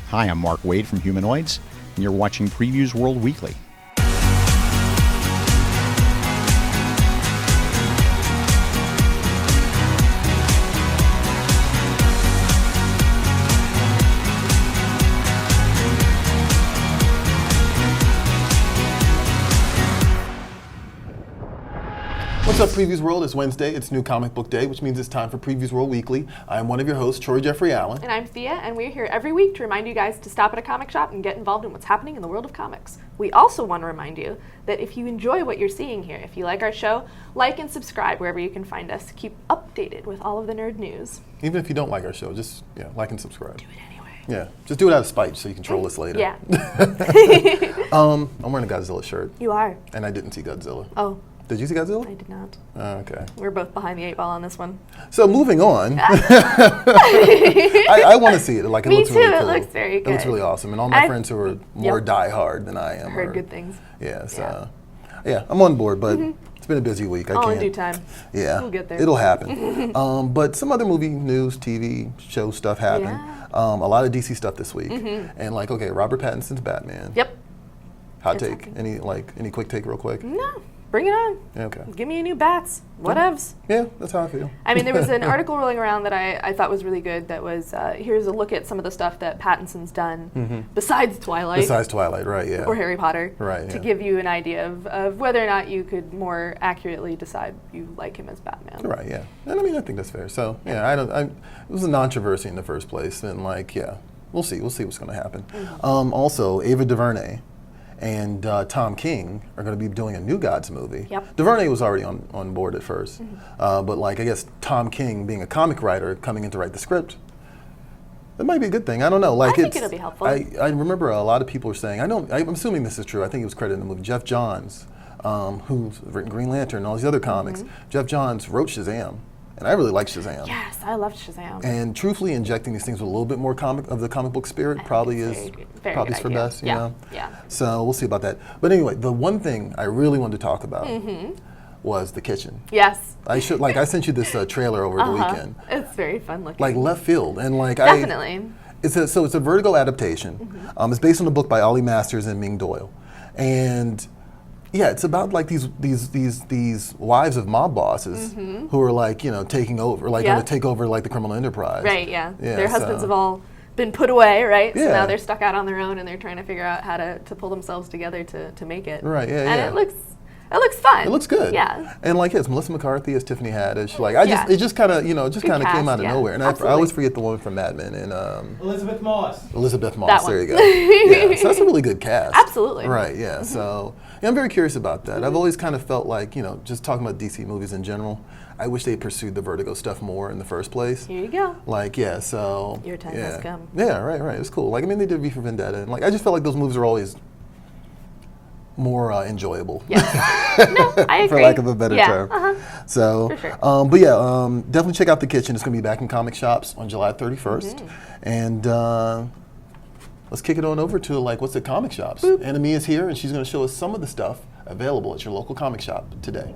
Hi, I'm Mark Waid from Humanoids, and you're watching Previews World Weekly. What's up, Previews World? It's Wednesday. It's New Comic Book Day, which means it's time for Previews World Weekly. I am one of your hosts, Troy Jeffrey Allen. And I'm Thea, and we're here every week to remind you guys to stop at a comic shop and get involved in what's happening in the world of comics. We also want to remind you that if you enjoy what you're seeing here, if you like our show, like and subscribe wherever you can find us to keep updated with all of the nerd news. Even if you don't like our show, just like and subscribe. Do it anyway. Yeah, just do it out of spite so you can troll us later. Yeah. I'm wearing a Godzilla shirt. You are. And I didn't see Godzilla. Oh. Did you see Godzilla? I did not. Okay. We're both behind the 8 ball on this one. So moving on, I want to see it. Like it Me looks too. really cool. It looks very good. It looks really awesome, and all my friends who are more die-hard than I am. I heard good things. Yeah. So yeah, I'm on board, but it's been a busy week. All in due time. Yeah. We'll get there. It'll happen. But some other movie news, TV show stuff happened. Yeah. A lot of DC stuff this week, and Robert Pattinson's Batman. Yep. Hot It's take? happening. Any quick take, real quick? No. Bring it on. Okay. Give me a new bats. Whatevs. Yeah, that's how I feel. I mean, there was an article rolling around that I thought was really good that was, here's a look at some of the stuff that Pattinson's done besides Twilight. Besides Twilight, right, yeah. Or Harry Potter. Right, To yeah. give you an idea of whether or not you could more accurately decide you like him as Batman. Right, yeah. And I mean, I think that's fair. So, yeah, it was a controversy in the first place. And we'll see what's going to happen. Also, Ava DuVernay and Tom King are going to be doing a New Gods movie. Yep. DuVernay was already on board at first, but I guess Tom King, being a comic writer, coming in to write the script, that might be a good thing. I don't know. I think it'll be helpful. I remember a lot of people were saying, I'm assuming this is true, I think he was credited in the movie, Jeff Johns, who's written Green Lantern and all these other comics. Jeff Johns wrote Shazam. And I really like Shazam. Yes, I loved Shazam. And truthfully, injecting these things with a little bit more of the comic book spirit probably is for best, you know? Yeah. So we'll see about that. But anyway, the one thing I really wanted to talk about was the kitchen. Yes. I sent you this trailer over the weekend. It's very fun looking. Like left field, and Definitely. It's a Vertigo adaptation. It's based on a book by Ollie Masters and Ming Doyle, and yeah, it's about these wives of mob bosses who are taking over, going to take over the criminal enterprise. Right. Yeah. Their husbands have all been put away, right? So now they're stuck out on their own, and they're trying to figure out how to pull themselves together to make it. Right. Yeah. And it looks fun. It looks good. Yeah. And it's Melissa McCarthy as Tiffany Haddish. It just kind of came out of nowhere. And I always forget the woman from Mad Men and Elizabeth Moss. That there you go. Yeah. So that's a really good cast. Absolutely. Right. Yeah. So I'm very curious about that. I've always kind of felt just talking about DC movies in general, I wish they pursued the Vertigo stuff more in the first place. Here you go. So your time has come. Yeah. Right. It's cool. They did V for Vendetta, and I just felt like those movies are always more enjoyable. Yeah. No, I agree. For lack of a better term. So, for sure. Definitely check out The Kitchen. It's going to be back in comic shops on July 31st. And let's kick it on over to what's at comic shops. Anna is here, and she's going to show us some of the stuff available at your local comic shop today.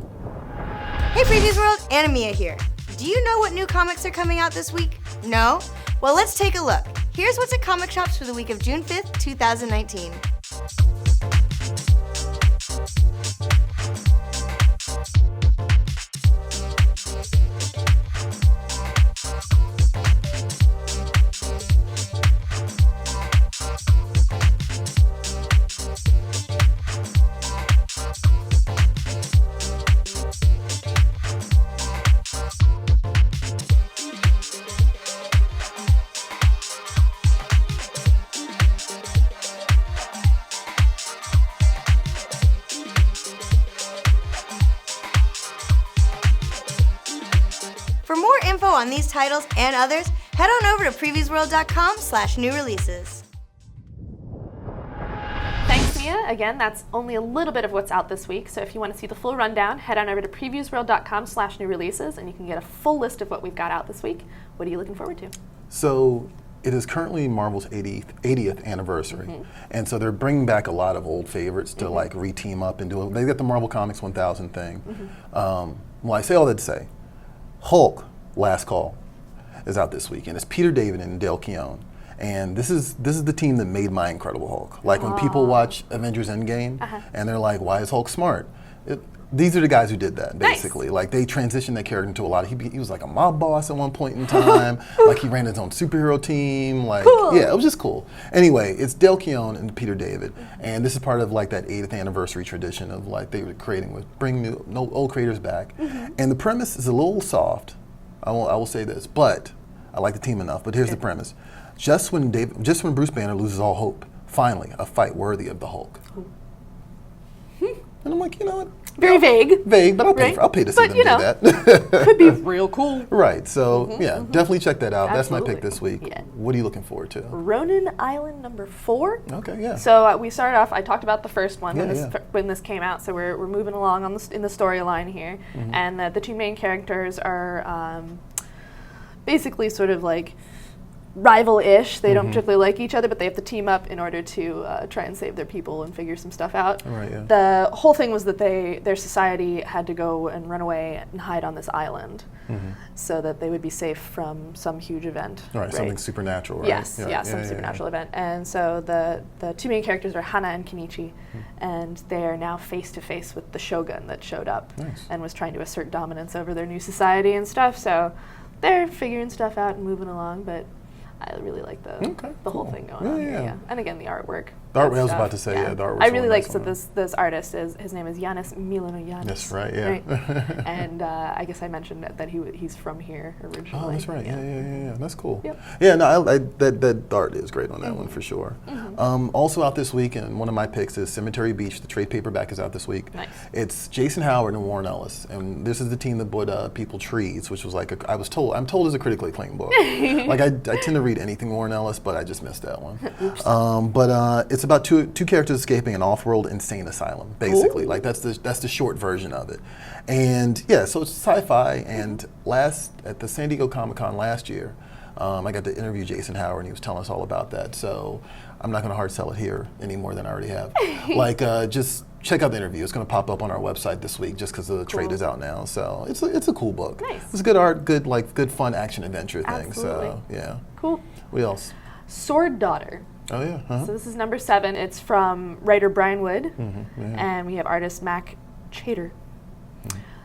Hey Previews World, Anna Mia here. Do you know what new comics are coming out this week? No? Well, let's take a look. Here's what's at comic shops for the week of June 5th, 2019. For more info on these titles and others, head on over to PREVIEWSworld.com/new releases. Thanks, Mia. Again, that's only a little bit of what's out this week, so if you want to see the full rundown, head on over to PREVIEWSworld.com/new releases, and you can get a full list of what we've got out this week. What are you looking forward to? So it is currently Marvel's 80th anniversary, and so they're bringing back a lot of old favorites to re-team up and do it. They got the Marvel Comics 1000 thing. I say all that to say, Hulk, Last Call, is out this week, and it's Peter David and Dale Keown. And this is the team that made my Incredible Hulk. Like when people watch Avengers Endgame and they're like, why is Hulk smart? These are the guys who did that, basically. Nice. Like, they transitioned that character into a lot of, he was like a mob boss at one point in time. Like, he ran his own superhero team. Like, cool. Yeah, it was just cool. Anyway, it's Dale Keown and Peter David. And this is part of, like, that 8th anniversary tradition of, like, they were creating with bringing old creators back. And the premise is a little soft. I will say this, but I like the team enough. But here's the premise. Just when Bruce Banner loses all hope, finally, a fight worthy of the Hulk. And I'm like, you know what? Very vague. Vague, but I'll pay to see them do that. Could be real cool. Right. So definitely check that out. Absolutely. That's my pick this week. Yeah. What are you looking forward to? Ronin Island #4. Okay. Yeah. So we started off. I talked about the first one when this came out. So we're moving along in the storyline here, and the two main characters are basically sort of like rival-ish. They don't particularly like each other, but they have to team up in order to try and save their people and figure some stuff out. Right, yeah. The whole thing was that their society had to go and run away and hide on this island so that they would be safe from some huge event. Right, something supernatural, right? Yes, some supernatural event. And so the two main characters are Hana and Kenichi, and they are now face-to-face with the shogun that showed up and was trying to assert dominance over their new society and stuff. So they're figuring stuff out and moving along, but I really like the whole thing going on. Yeah. And again, the artwork. I was about to say, the artwork. I really like this artist. His name is Yanis Milanoyanis. That's right, yeah. Right? And I guess I mentioned that he's from here originally. Oh, that's right. Yeah. That's cool. Yep. Yeah, no, that art is great on that one for sure. Also out this week, and one of my picks is Cemetery Beach. The trade paperback is out this week. Nice. It's Jason Howard and Warren Ellis, and this is the team that bought People Trees, which was like I'm told is a critically acclaimed book. Like I tend to read anything Warren Ellis, but I just missed that one. But it's about two characters escaping an off-world insane asylum, basically. Ooh. Like that's the short version of it. And yeah, so it's sci-fi. And at the San Diego Comic-Con last year, I got to interview Jason Howard, and he was telling us all about that. So I'm not going to hard sell it here any more than I already have. Just check out the interview. It's going to pop up on our website this week just because the trade is out now. So it's a cool book. Nice. It's good art, good fun action adventure thing. Absolutely. So yeah. Cool. What else? Sword Daughter. Oh yeah. So this is #7. It's from writer Brian Wood, and we have artist Mac Chater.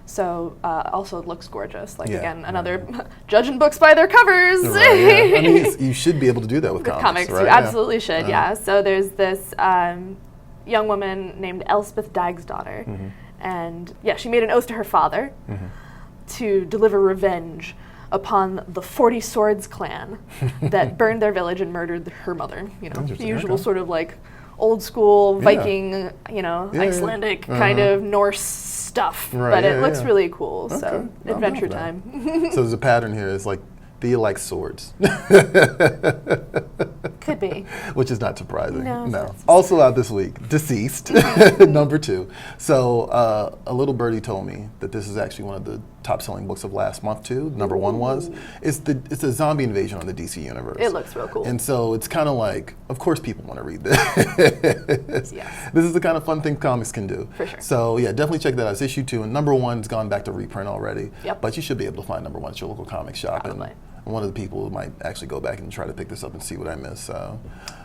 So also it looks gorgeous. Like again, another judging books by their covers. Right, yeah. I mean, you should be able to do that with comics. Right? You absolutely should. Yeah. So there's this young woman named Elspeth Dagsdottir, and she made an oath to her father to deliver revenge upon the 40 Swords clan that burned their village and murdered her mother. You know, the usual sort of like old school Viking, Icelandic kind of Norse stuff. Right, but it looks really cool. Okay. So adventure time. So there's a pattern here. It's like, do you like swords? Could be. Which is not surprising. No. Also out this week, Deceased, #2. So a little birdie told me that this is actually one of the top-selling books of last month too. #1 was. It's a zombie invasion on the DC universe. It looks real cool. And so it's kind of like, of course people want to read this. Yes. This is the kind of fun thing comics can do. For sure. So yeah, definitely check that out. It's issue 2, and #1's gone back to reprint already. Yep. But you should be able to find #1 at your local comic shop. Probably. And one of the people might actually go back and try to pick this up and see what I missed. So,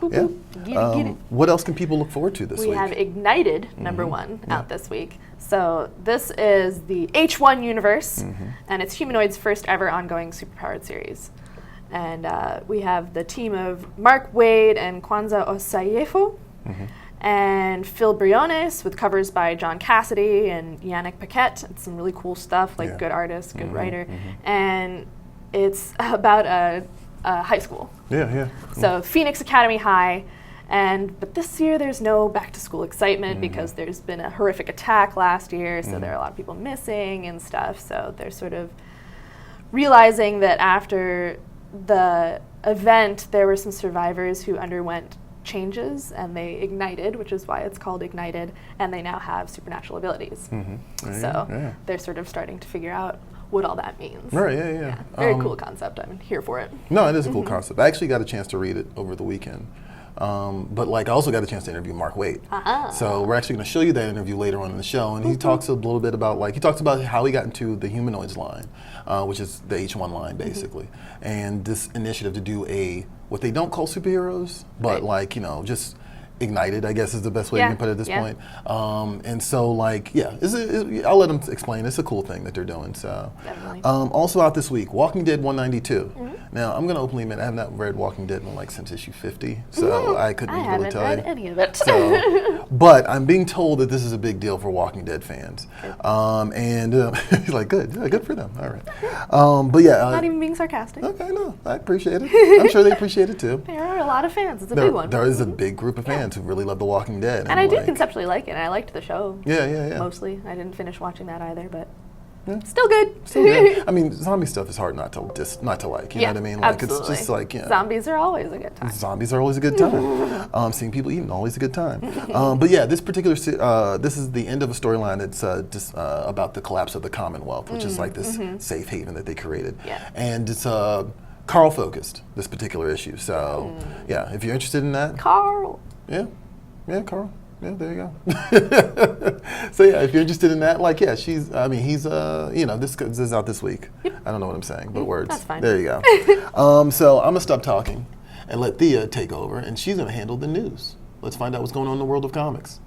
Get it. What else can people look forward to this week? We have Ignited #1 out this week. So this is the H1 universe, and it's Humanoid's first ever ongoing superpowered series. And we have the team of Mark Waid and Kwanzaa Osayefo, and Phil Briones with covers by John Cassidy and Yannick Paquette. It's some really cool stuff, like good artist, good writer. And it's about a high school. So Phoenix Academy High, but this year there's no back to school excitement because there's been a horrific attack last year, so there are a lot of people missing and stuff. So they're sort of realizing that after the event there were some survivors who underwent changes and they ignited, which is why it's called Ignited, and they now have supernatural abilities. So they're sort of starting to figure out what all that means. Right, yeah. Very cool concept. I'm here for it. No, it is a cool concept. I actually got a chance to read it over the weekend. But I also got a chance to interview Mark Waid. So we're actually going to show you that interview later on in the show, and he talks a little bit about he talks about how he got into the Humanoids line, which is the H1 line basically, and this initiative to do a what they don't call superheroes, but like, you know, just ignited, I guess is the best way you can put it at this point. And so like, I'll let them explain. It's a cool thing that they're doing. So, also out this week, Walking Dead 192. Now, I'm going to openly admit I have not read Walking Dead in like since issue 50, so I couldn't really tell you. I haven't read any of it. So, but I'm being told that this is a big deal for Walking Dead fans. And like, good for them. All right. But yeah. Not even being sarcastic. Okay, no, I appreciate it. I'm sure they appreciate it too. There are a lot of fans. It's a big one. There is a big group of fans who really love The Walking Dead. And I do conceptually like it, and I liked the show. Yeah. Mostly. I didn't finish watching that either, but still good. Still good. I mean, zombie stuff is hard not to like. You know what I mean? Like absolutely. It's just like, you know, zombies are always a good time. Zombies are always a good time. Seeing people eating always a good time. But yeah, this particular this is the end of a storyline that's just about the collapse of the Commonwealth, which is like this safe haven that they created. And it's Carl focused, this particular issue. So yeah, if you're interested in that. Carl. Yeah, Carl. Yeah, there you go. So yeah, if you're interested in that, like, yeah, he's, you know, this is out this week. I don't know what I'm saying, but words. That's fine. There you go. So I'm gonna stop talking and let Thea take over, and she's gonna handle the news. Let's find out what's going on in the world of comics.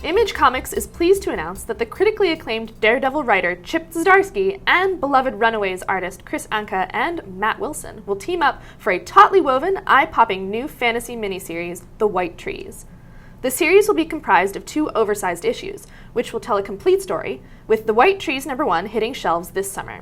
Image Comics is pleased to announce that the critically acclaimed Daredevil writer Chip Zdarsky and beloved Runaways artist Chris Anka and Matt Wilson will team up for a tautly woven, eye-popping new fantasy miniseries, The White Trees. The series will be comprised of 2 oversized issues, which will tell a complete story, with The White Trees #1 hitting shelves this summer.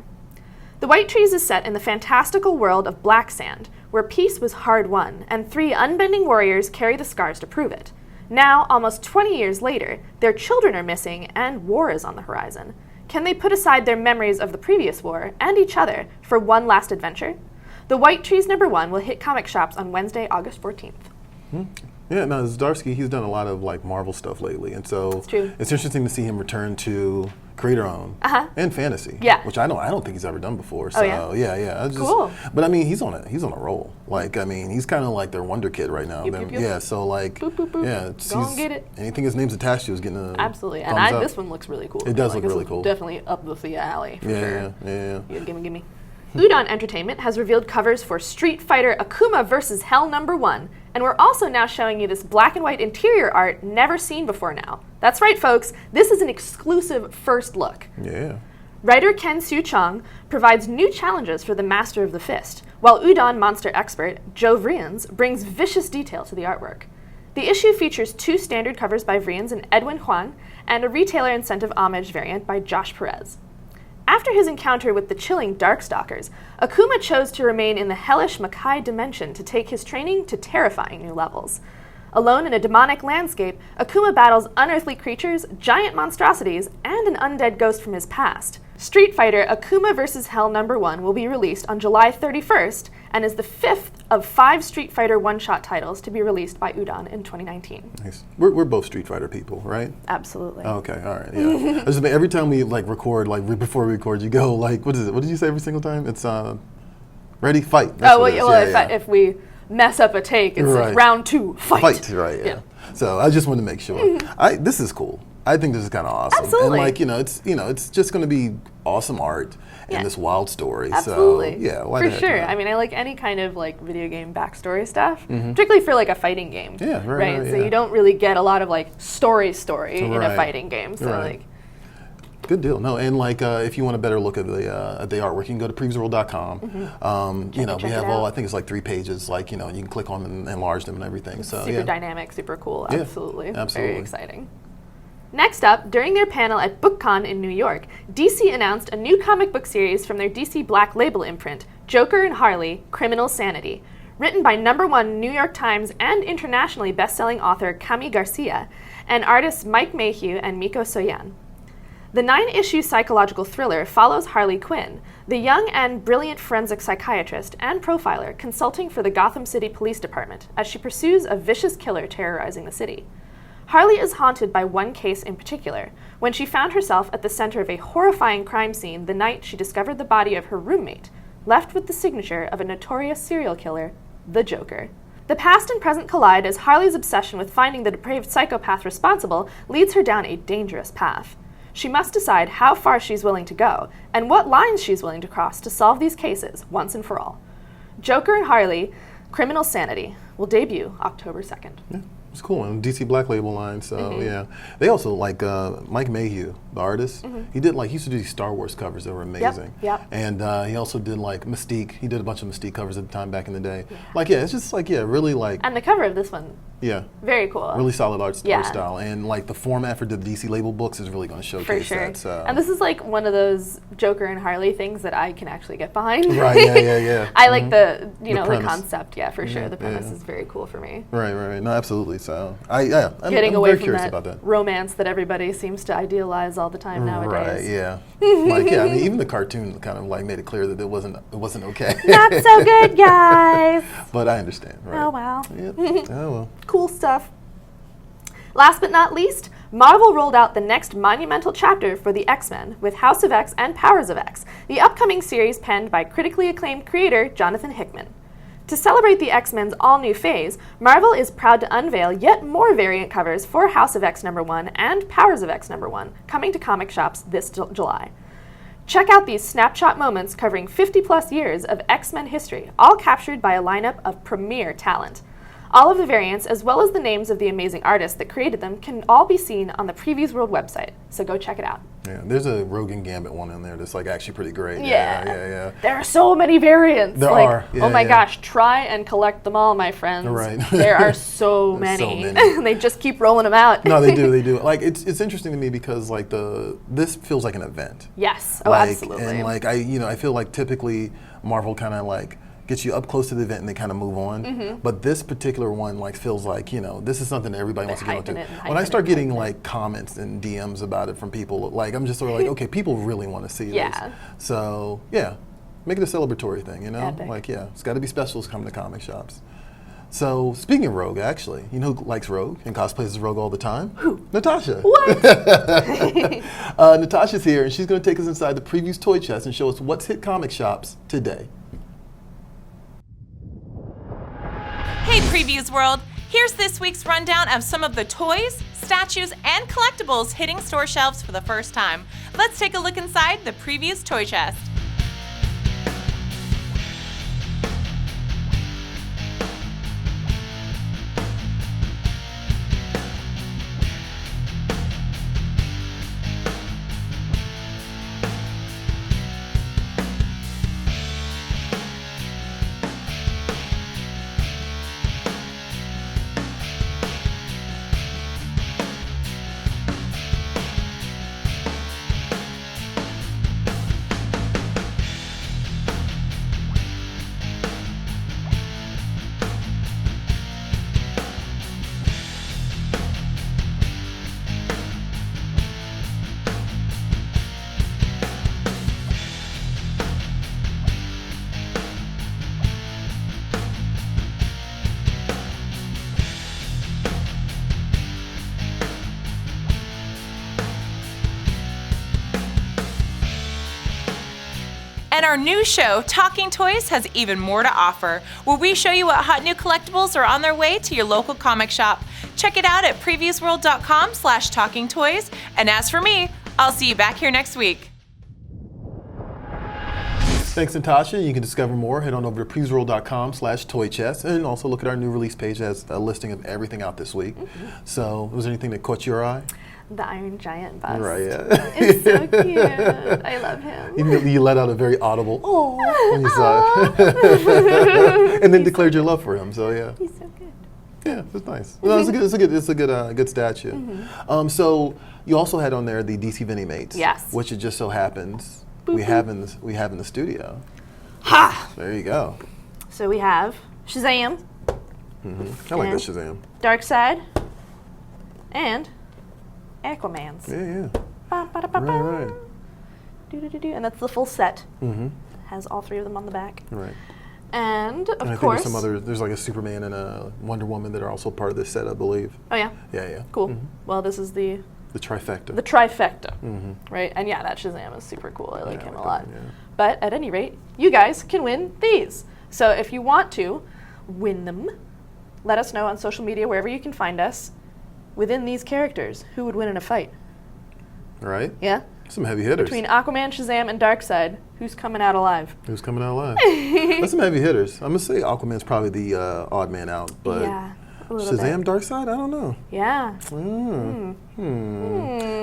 The White Trees is set in the fantastical world of Black Sand, where peace was hard won, and 3 unbending warriors carry the scars to prove it. Now, almost 20 years later, their children are missing and war is on the horizon. Can they put aside their memories of the previous war and each other for one last adventure? The White Trees #1 will hit comic shops on Wednesday, August 14th. Yeah, no, Zdarsky, he's done a lot of like Marvel stuff lately, and so it's interesting to see him return to creator-owned and fantasy, which I don't think he's ever done before. So yeah. Cool. But I mean, he's on a roll. Like, I mean, he's kind of like their wonder kid right now. Yeah, so like, boop, boop, boop. yeah, go and get it. Anything his name's attached to is getting a absolutely. And this one looks really cool. It does look really cool. Definitely up the Thea alley. For sure. Yeah. Gimme. Udon Entertainment has revealed covers for Street Fighter Akuma vs. Hell #1, and we're also now showing you this black and white interior art never seen before now. That's right, folks, this is an exclusive first look. Yeah. Writer Ken Soo Chong provides new challenges for the Master of the Fist, while Udon monster expert Joe Vrians brings vicious detail to the artwork. The issue features 2 standard covers by Vrians and Edwin Huang, and a retailer incentive homage variant by Josh Perez. After his encounter with the chilling Darkstalkers, Akuma chose to remain in the hellish Makai dimension to take his training to terrifying new levels. Alone in a demonic landscape, Akuma battles unearthly creatures, giant monstrosities, and an undead ghost from his past. Street Fighter Akuma vs. Hell #1 will be released on July 31st and is the 5th of 5 Street Fighter one-shot titles to be released by Udon in 2019. Nice. We're both Street Fighter people, right? Absolutely. Okay, all right, yeah. Every time we like record, like before we record, you go like, what is it? What did you say every single time? It's ready, fight. That's if we mess up a take, it's like round 2, fight. Fight, right? Yeah. So I just wanted to make sure. This is cool. I think this is kind of awesome. Absolutely. And like, it's just going to be awesome art and this wild story. Absolutely. So yeah, for sure. I mean, I like any kind of like video game backstory stuff, particularly for like a fighting game. Yeah, right. So you don't really get a lot of like story in a fighting game. So like. Good deal. No, and like if you want a better look at the artwork, you can go to PREVIEWSworld.com. You know, we have I think it's like 3 pages. Like, you know, you can click on them and enlarge them and everything. It's so super dynamic, super cool. Yeah, absolutely. Very exciting. Next up, during their panel at BookCon in New York, DC announced a new comic book series from their DC Black Label imprint, Joker and Harley: Criminal Sanity, written by #1 New York Times and internationally best-selling author Cami Garcia and artists Mike Mayhew and Miko Soyan. The 9-issue psychological thriller follows Harley Quinn, the young and brilliant forensic psychiatrist and profiler consulting for the Gotham City Police Department as she pursues a vicious killer terrorizing the city. Harley is haunted by one case in particular, when she found herself at the center of a horrifying crime scene the night she discovered the body of her roommate, left with the signature of a notorious serial killer, the Joker. The past and present collide as Harley's obsession with finding the depraved psychopath responsible leads her down a dangerous path. She must decide how far she's willing to go and what lines she's willing to cross to solve these cases once and for all. Joker and Harley, Criminal Sanity, will debut October 2nd. Yeah, it's cool. And DC Black Label line, so yeah. They also, like, Mike Mayhew, the artist, he used to do these Star Wars covers that were amazing. Yep. And he also did, like, Mystique. He did a bunch of Mystique covers at the time back in the day. Yeah. Like, yeah, it's just, like, yeah, really, like... And the cover of this one, very cool. Really solid art style. And, like, the format for the DC label books is really going to showcase that. So. And this is, like, one of those Joker and Harley things that I can actually get behind. Right, yeah. I like the, you know, the concept, for sure. The premise is very cool for me. Right. No, absolutely. So, I'm Getting away very from curious that about that romance that everybody seems to idealize all the time nowadays. Right, yeah. Like, yeah, I mean, even the cartoon kind of, like, made it clear that it wasn't okay. Not so good, guys. But I understand, right? Oh, well. Yeah. Oh, well. Cool stuff. Last but not least, Marvel rolled out the next monumental chapter for the X-Men with House of X and Powers of X, the upcoming series penned by critically acclaimed creator Jonathan Hickman. To celebrate the X-Men's all-new phase, Marvel is proud to unveil yet more variant covers for House of X #1 and Powers of X #1, coming to comic shops this July. Check out these snapshot moments covering 50-plus years of X-Men history, all captured by a lineup of premier talent. All of the variants, as well as the names of the amazing artists that created them, can all be seen on the PREVIEWSworld website, so go check it out. Yeah, there's a Rogue and Gambit one in there that's, like, actually pretty great. Yeah. There are so many variants. There are. Yeah, oh my gosh, try and collect them all, my friends. Right. There are so many. They just keep rolling them out. No, they do. Like, it's interesting to me because, like, this feels like an event. Yes. Like, absolutely. And, like, I feel like typically Marvel kind of, like, gets you up close to the event and they kind of move on. But this particular one, like, feels like, this is something that everybody wants to get into. When I start getting, like, comments and DMs about it from people, like, I'm just sort of like, okay, people really want to see this. So, yeah, make it a celebratory thing, Epic. Like, yeah, it's got to be specials coming to comic shops. So, speaking of Rogue, actually, you know who likes Rogue and cosplays as Rogue all the time? Who? Natasha. What? Natasha's here, and she's going to take us inside the Previews toy chest and show us what's hit comic shops today. Hey Previews World! Here's this week's rundown of some of the toys, statues, and collectibles hitting store shelves for the first time. Let's take a look inside the Previews toy chest. And our new show, Talking Toys, has even more to offer, where we show you what hot new collectibles are on their way to your local comic shop. Check it out at PREVIEWSworld.com/talkingtoys. And as for me, I'll see you back here next week. Thanks, Natasha. You can discover more. Head on over to PREVIEWSworld.com/toychest, and also look at our new release page. It has a listing of everything out this week. So, was there anything that caught your eye? The Iron Giant bust. Right, yeah. It's so cute. I love him. You let out a very audible "oh" when you saw it, and then declared your love for him. So yeah. He's so good. Yeah, it's nice. Well, it's a good statue. So you also had on there the DC Vinimates. Yes. Which it just so happens we have in the studio. Ha! There you go. So we have Shazam. I like this Shazam. Darkseid. And Aquaman's. Yeah. Ba-ba-da-ba-ba. Right. And that's the full set. Has all three of them on the back. Right. And of I course, think there's like a Superman and a Wonder Woman that are also part of this set, I believe. Oh yeah. Yeah. Cool. Well, this is the trifecta. The trifecta, right? And yeah, that Shazam is super cool. I like him a lot. Yeah. But at any rate, you guys can win these. So if you want to win them, let us know on social media, wherever you can find us. Within these characters, who would win in a fight? Right? Yeah? Some heavy hitters. Between Aquaman, Shazam, and Darkseid, who's coming out alive? Who's coming out alive? That's some heavy hitters. I'm going to say Aquaman's probably the odd man out, but Yeah. A little Shazam, bit. Darkseid, I don't know. Yeah.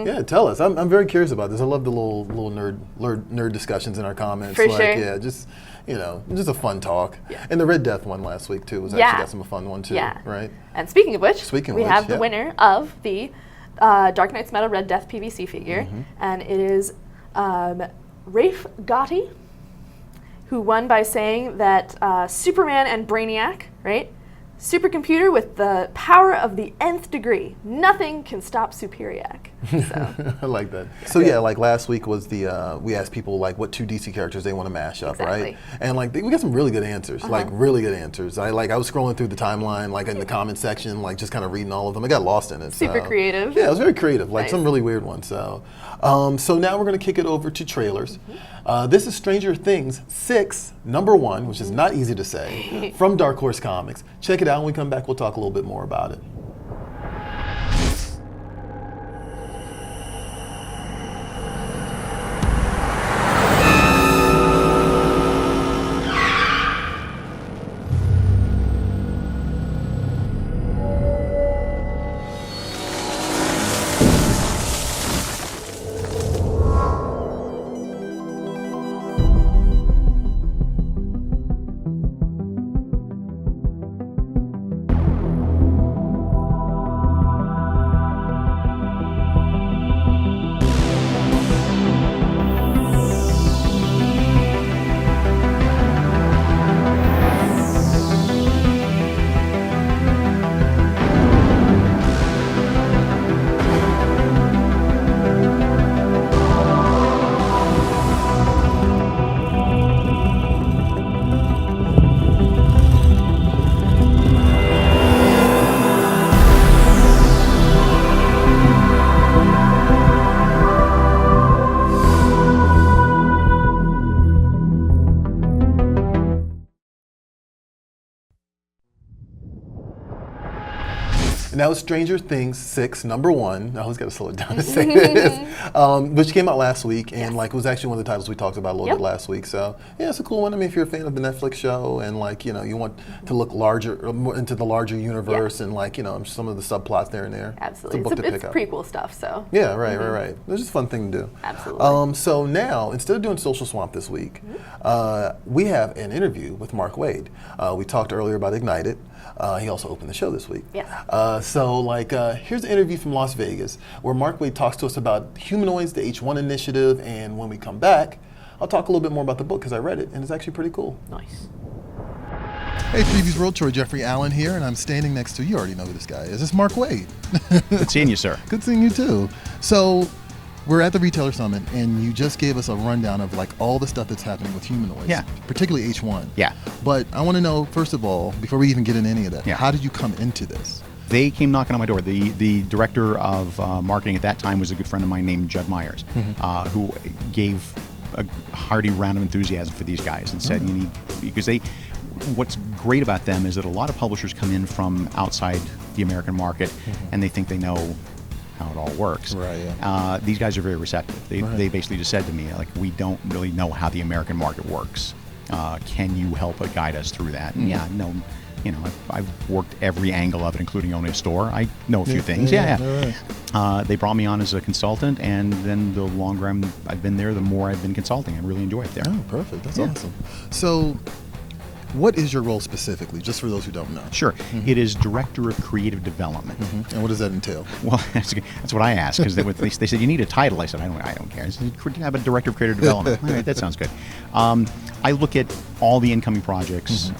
Yeah, tell us. I'm very curious about this. I love the little nerd discussions in our comments. For like, sure. Yeah, just just a fun talk. Yeah. And the Red Death one last week too was Yeah. actually got some fun one too. Yeah. Right. And speaking of which, we have the yeah. winner of the Dark Knight's Metal Red Death PVC figure, and it is Rafe Gotti, who won by saying that Superman and Brainiac, right? Supercomputer with the power of the nth degree. Nothing can stop Superiac. So. I like that. So yeah, like last week was the we asked people like what 2 DC characters they want to mash up, Exactly. right? And like we got some really good answers, like really good answers. I was scrolling through the timeline, like in the comment section, like just kind of reading all of them. I got lost in it. Super creative. Yeah, it was very creative, like Nice. some really weird ones. So, so now we're gonna kick it over to trailers. This is Stranger Things 6, number 1, which is not easy to say, from Dark Horse Comics. Check it out. When we come back, we'll talk a little bit more about it. And that was Stranger Things 6, number 1. I always got to slow it down to say this, which came out last week, and like was actually one of the titles we talked about a little bit last week. So yeah, it's a cool one. I mean, if you're a fan of the Netflix show and like you want to look larger, more into the larger universe, and like some of the subplots there and there. Absolutely. It's a book to pick It's up. prequel stuff, so. Yeah, right. It's just a fun thing to do. Absolutely. So now, instead of doing Social Swamp this week, we have an interview with Mark Waid. We talked earlier about Ignited. He also opened the show this week. Yes. So here's an interview from Las Vegas where Mark Waid talks to us about Humanoids, the H1 initiative, and when we come back, I'll talk a little bit more about the book because I read it and it's actually pretty cool. Nice. Hey, Previews World, Troy Jeffrey Allen here, and I'm standing next to, you already know who this guy is. It's Mark Waid. Good seeing you, sir. Good seeing you too. So we're at the Retailer Summit, and you just gave us a rundown of like all the stuff that's happening with humanoids, Yeah. particularly H1. Yeah. But I want to know, first of all, before we even get into any of that, Yeah. how did you come into this? They came knocking on my door. The director of marketing at that time was a good friend of mine named Judd Myers, who gave a hearty round of enthusiasm for these guys and said, you need, because what's great about them is that a lot of publishers come in from outside the American market and they think they know how it all works. Right, yeah. These guys are very receptive. They basically just said to me, like, we don't really know how the American market works. Can you help guide us through that? And I've worked every angle of it, including owning a store. I know a few things. Yeah. They brought me on as a consultant, and then the longer I've been there, the more I've been consulting. I really enjoy it there. Oh, perfect. That's awesome. So what is your role specifically, just for those who don't know? Sure. It is Director of Creative Development. And what does that entail? Well, that's what I asked, because they said, you need a title. I said, I don't care. I said, I'm a Director of Creative Development. All right, that sounds good. I look at all the incoming projects,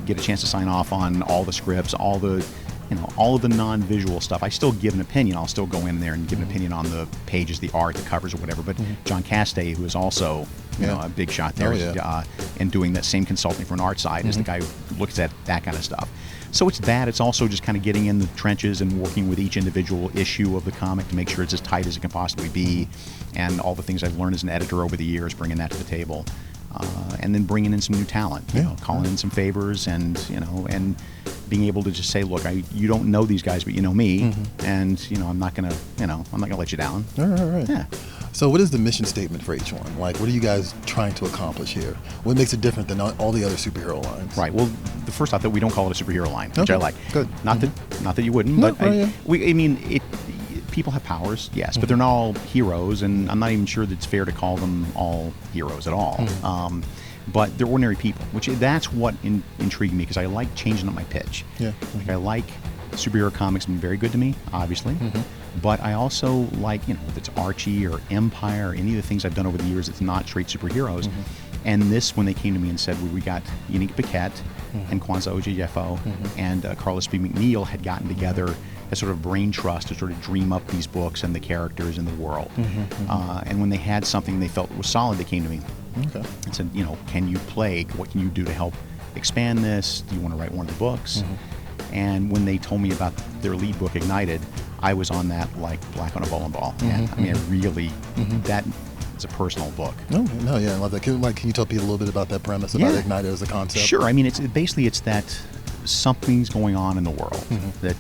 get a chance to sign off on all the scripts, all of the non-visual stuff. I still give an opinion. I'll still go in there and give an opinion on the pages, the art, the covers, or whatever. But John Castay, who is also a big shot there, and doing that same consulting for an art side, is the guy who looks at that kind of stuff. So it's that. It's also just kind of getting in the trenches and working with each individual issue of the comic to make sure it's as tight as it can possibly be, and all the things I've learned as an editor over the years, bringing that to the table. And then bringing in some new talent, calling in some favors, and being able to just say, look, you don't know these guys, but you know me, and I'm not gonna let you down. All right. Yeah. So what is the mission statement for each one? Like, what are you guys trying to accomplish here? What makes it different than all the other superhero lines? Right. Well, the first off, that we don't call it a superhero line, which I like. Good. Not that you wouldn't, No, but people have powers, yes, but they're not all heroes, and I'm not even sure that it's fair to call them all heroes at all. But they're ordinary people, that's what intrigued me, because I like changing up my pitch. Yeah. Like, I like superhero comics, been very good to me, obviously. But I also like, if it's Archie or Empire or any of the things I've done over the years, it's not straight superheroes. And this, when they came to me and said, we got Unique Paquette and Kwanzaa Ojefo and Carlos B. McNeil had gotten together as sort of brain trust to sort of dream up these books and the characters in the world. And when they had something they felt was solid, they came to me and said, can you play? What can you do to help expand this? Do you want to write one of the books? And when they told me about their lead book, Ignited, I was on that like black on a bowling ball. And I mean, I really, that is a personal book. No, yeah, I love that. Can you tell people a little bit about that premise, about Ignited as a concept? Sure. I mean, it's that something's going on in the world, that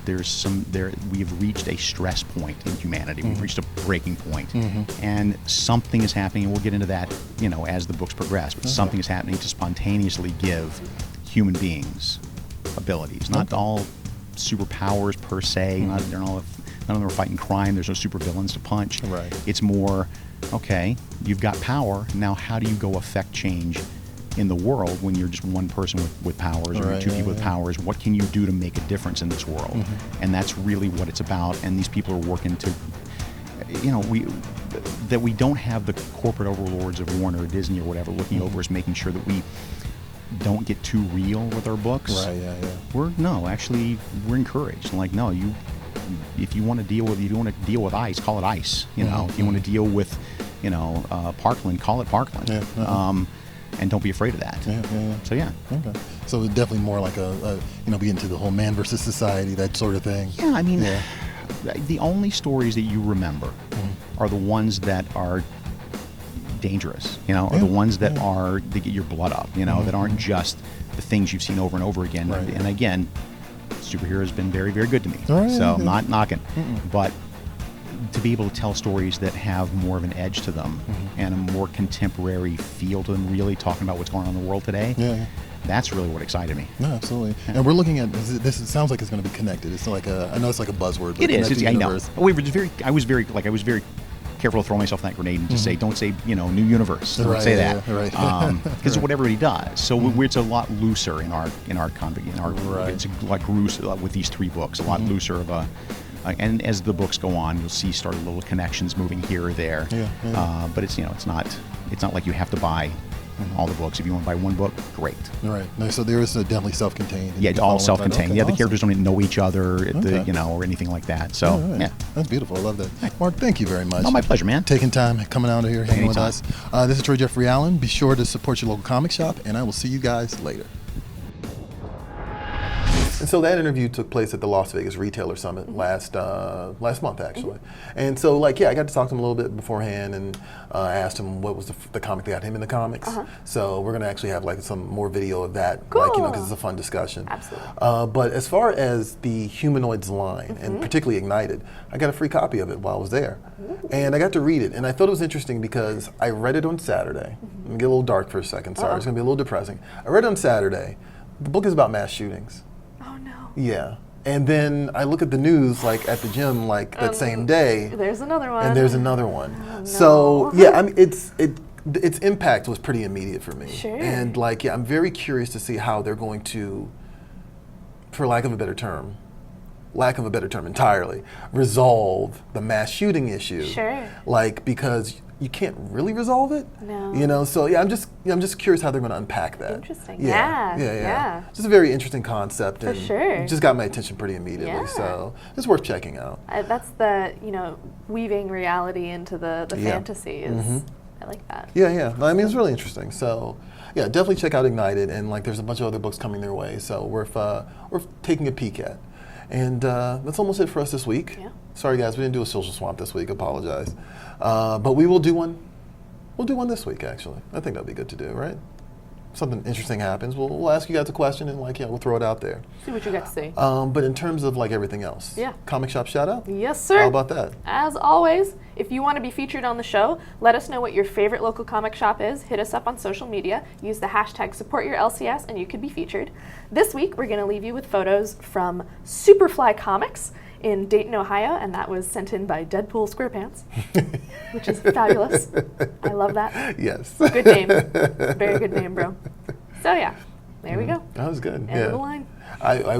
we have reached a stress point in humanity. We've reached a breaking point, and something is happening, and we'll get into that, as the books progress, but something is happening to spontaneously give human beings abilities. Not all superpowers per se, none of them are fighting crime, there's no supervillains to punch. Right. It's more, okay, you've got power, now how do you go affect change in the world when you're just one person with powers, or two people with powers? What can you do to make a difference in this world? And that's really what it's about. And these people are working to, that we don't have the corporate overlords of Warner or Disney or whatever looking over us, making sure that we don't get too real with our books. Right. Yeah. We're encouraged. Like, no, if you want to deal with ice, call it ice. If you want to deal with, Parkland, call it Parkland. And don't be afraid of that. So yeah. Okay. So it's definitely more like be into the whole man versus society, that sort of thing. Yeah, I mean, the only stories that you remember are the ones that are dangerous, or the ones that get your blood up, that aren't just the things you've seen over and over again. Right. And again, superheroes has been very, very good to me. I'm not knocking, but to be able to tell stories that have more of an edge to them and a more contemporary feel to them, really talking about what's going on in the world today, that's really what excited me. No, absolutely. Yeah. And we're looking at this. It sounds like it's going to be connected. It's like I know it's like a buzzword. But it is. I know. I was very careful to throw myself in that grenade and just say, don't say, new universe. Don't say that. Because it's what everybody does. So it's a lot looser in our it's like loose with these three books, a lot looser of a. And as the books go on, you'll see start little connections moving here or there. But it's it's not like you have to buy all the books. If you want to buy one book, great. Right. No, so there is definitely self-contained. Yeah, it's all self-contained. Okay, the awesome. characters don't know each other, or anything like that. So yeah, that's beautiful. I love that. Mark, thank you very much. Oh, my pleasure, man. Taking time, coming out here, hanging with Anytime. us. This is Troy Jeffrey Allen. Be sure to support your local comic shop, and I will see you guys later. And so that interview took place at the Las Vegas Retailer Summit last month, actually. And so, I got to talk to him a little bit beforehand, and asked him what was the comic that got him into comics. So we're going to actually have some more video of that, because it's a fun discussion. Absolutely. But as far as the Humanoids line, and particularly Ignited, I got a free copy of it while I was there. And I got to read it, and I thought it was interesting because I read it on Saturday. Let me get a little dark for a second, sorry, it's going to be a little depressing. I read it on Saturday. The book is about mass shootings. Oh no. Yeah. And then I look at the news at the gym that same day. There's another one. And there's another one. Oh, no. So yeah, I mean its impact was pretty immediate for me. Sure. And I'm very curious to see how they're going to, for lack of a better term entirely, resolve the mass shooting issue. Sure. Because you can't really resolve it. No. So yeah, I'm just curious how they're going to unpack that. Interesting. Yeah. Just a very interesting concept. For and sure. It just got my attention pretty immediately. Yeah. So it's worth checking out. That's the weaving reality into the fantasy is. I like that. Yeah. I mean, it's really interesting. So yeah, definitely check out Ignited, and there's a bunch of other books coming their way. So worth taking a peek at. And that's almost it for us this week. Yeah. Sorry guys, we didn't do a social swamp this week. Apologize. But we will do one. We'll do one this week, actually. I think that'll be good to do, right? something interesting happens, we'll ask you guys a question and we'll throw it out there. See what you got to say. But in terms of everything else, Yeah. comic shop shout out? Yes, sir. How about that? As always, if you want to be featured on the show, let us know what your favorite local comic shop is. Hit us up on social media. Use the hashtag #SupportYourLCS and you could be featured. This week, we're going to leave you with photos from Superfly Comics in Dayton, Ohio, and that was sent in by Deadpool SquarePants, which is fabulous. I love that. Yes. Good name. Very good name, bro. So yeah, there we go. That was good. End of the line. I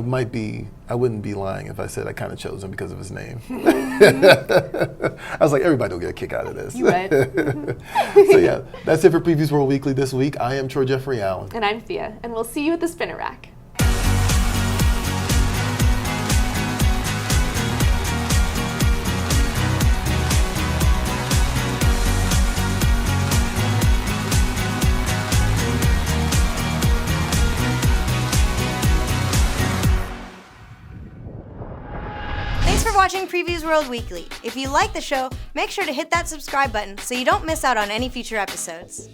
wouldn't be lying if I said I kind of chose him because of his name. I was like, everybody will get a kick out of this. You right. So yeah, that's it for Previews World Weekly this week. I am Troy Jeffrey Allen. And I'm Thea, and we'll see you at the spinner rack. Thanks for watching Previews World Weekly. If you like the show, make sure to hit that subscribe button so you don't miss out on any future episodes.